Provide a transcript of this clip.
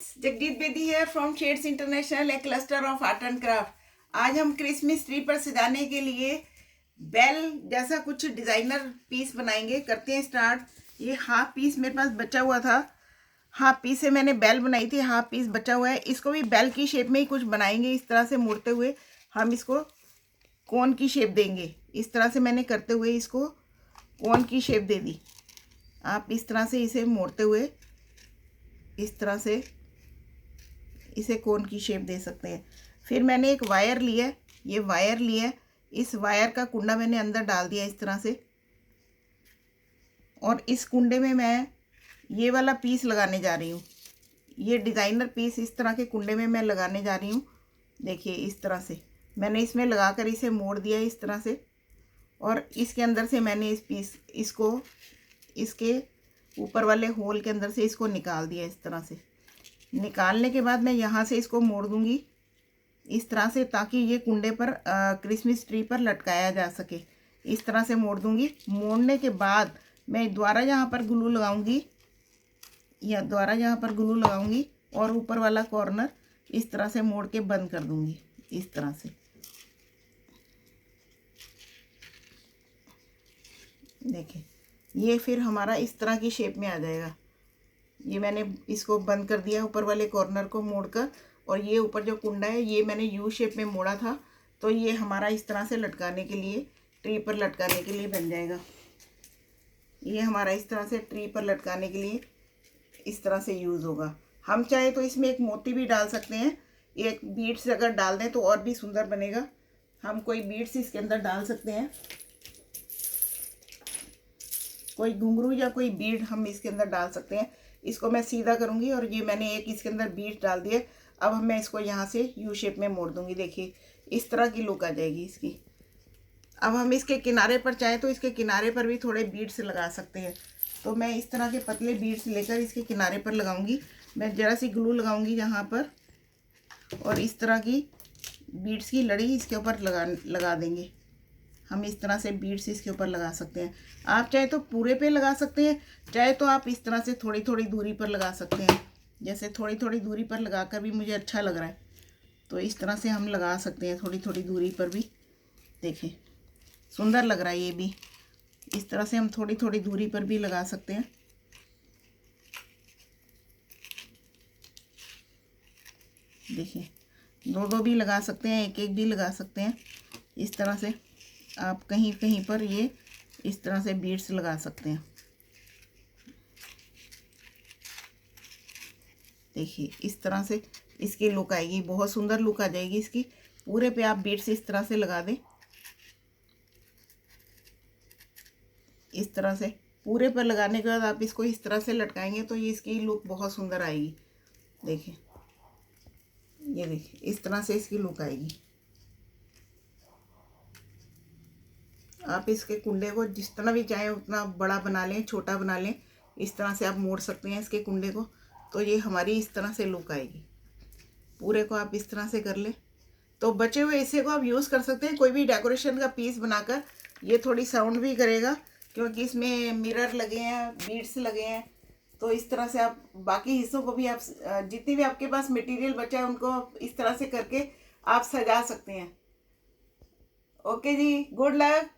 जगजीत बेदी है from shades international, A cluster of art and craft. आज हम क्रिसमस ट्री पर सजाने के लिए बेल जैसा कुछ डिजाइनर पीस बनाएंगे। करते हैं स्टार्ट। ये हाफ पीस मेरे पास बचा हुआ था, हाफ पीस से मैंने बेल बनाई थी, हाफ पीस बचा हुआ है। इसको भी बेल की शेप में ही कुछ बनाएंगे। इस तरह से मोड़ते हुए हम इसको कोन की शेप देंगे। इस तरह से मैंने करते हुए इसको कोन की शेप दे दी। आप इस तरह से इसे मोड़ते हुए इस तरह से इसे कोन की शेप दे सकते हैं। फिर मैंने एक वायर लिया, ये वायर लिया, इस वायर का कुंडा मैंने अंदर डाल दिया इस तरह से, और इस कुंडे में मैं ये वाला पीस लगाने जा रही हूँ। ये डिज़ाइनर पीस इस तरह के कुंडे में मैं लगाने जा रही हूँ। देखिए इस तरह से मैंने इसमें लगाकर इसे मोड़ दिया इस तरह से, और इसके अंदर से मैंने इसको इसके ऊपर वाले होल के अंदर से इसको निकाल दिया। इस तरह से निकालने के बाद मैं यहाँ से इसको मोड़ दूँगी इस तरह से, ताकि ये कुंडे पर क्रिसमस ट्री पर लटकाया जा सके। इस तरह से मोड़ दूँगी। मोड़ने के बाद मैं दोबारा यहाँ पर ग्लू लगाऊंगी, या दोबारा यहाँ पर ग्लू लगाऊंगी, और ऊपर वाला कॉर्नर इस तरह से मोड़ के बंद कर दूँगी इस तरह से। देखिए ये फिर हमारा इस तरह की शेप में आ जाएगा। ये मैंने इसको बंद कर दिया ऊपर वाले कॉर्नर को मोड़कर, और ये ऊपर जो कुंडा है ये मैंने यू शेप में मोड़ा था, तो ये हमारा इस तरह से लटकाने के लिए, ट्री पर लटकाने के लिए बन जाएगा। ये हमारा इस तरह से ट्री पर लटकाने के लिए इस तरह से यूज़ होगा। हम चाहे तो इसमें एक मोती भी डाल सकते हैं, एक बीड्स अगर डाल दें तो और भी सुंदर बनेगा। हम कोई बीड्स इसके अंदर डाल सकते हैं, कोई घुंघरू या कोई बीड हम इसके अंदर डाल सकते हैं। इसको मैं सीधा करूंगी, और ये मैंने एक इसके अंदर बीड डाल दिए। अब मैं इसको यहाँ से यू शेप में मोड़ दूंगी। देखिए इस तरह की लुक आ जाएगी इसकी। अब हम इसके किनारे पर चाहे तो इसके किनारे पर भी थोड़े बीड्स लगा सकते हैं। तो मैं इस तरह के पतले बीड्स लेकर इसके किनारे पर लगाऊंगी। मैं ज़रा सी ग्लू लगाऊंगी यहाँ पर, और इस तरह की बीड्स की लड़ी इसके ऊपर लगा देंगे। हम इस तरह से बीड्स इसके ऊपर लगा सकते हैं। आप चाहे तो पूरे पे लगा सकते हैं, चाहे तो आप इस तरह से थोड़ी थोड़ी दूरी पर लगा सकते हैं। जैसे थोड़ी थोड़ी दूरी पर लगाकर भी मुझे अच्छा लग रहा है, तो इस तरह से हम लगा सकते हैं थोड़ी थोड़ी दूरी पर भी। देखें सुंदर लग रहा है ये भी। इस तरह से हम थोड़ी थोड़ी दूरी पर भी लगा सकते हैं। देखिए दो दो भी लगा सकते हैं, एक एक भी लगा सकते हैं। इस तरह से आप कहीं कहीं पर ये इस तरह से बीड्स लगा सकते हैं। देखिए इस तरह से इसकी लुक आएगी, बहुत सुंदर लुक आ जाएगी इसकी। पूरे पे आप बीड्स इस तरह से लगा दें, इस तरह से पूरे पर लगाने के बाद आप इसको इस तरह से लटकाएंगे तो ये इसकी लुक बहुत सुंदर आएगी। देखिए ये देखिए इस तरह से इसकी लुक आएगी। आप इसके कुंडे को जिस तरह भी चाहें उतना बड़ा बना लें, छोटा बना लें, इस तरह से आप मोड़ सकते हैं इसके कुंडे को, तो ये हमारी इस तरह से लुक आएगी। पूरे को आप इस तरह से कर लें तो बचे हुए हिस्से को आप यूज़ कर सकते हैं कोई भी डेकोरेशन का पीस बनाकर। ये थोड़ी साउंड भी करेगा क्योंकि इसमें मिरर लगे हैं, बीड्स लगे हैं। तो इस तरह से आप बाकी हिस्सों को भी आप जितनी भी आपके पास मटेरियल बचा है उनको इस तरह से करके आप सजा सकते हैं। ओके जी, गुड लक।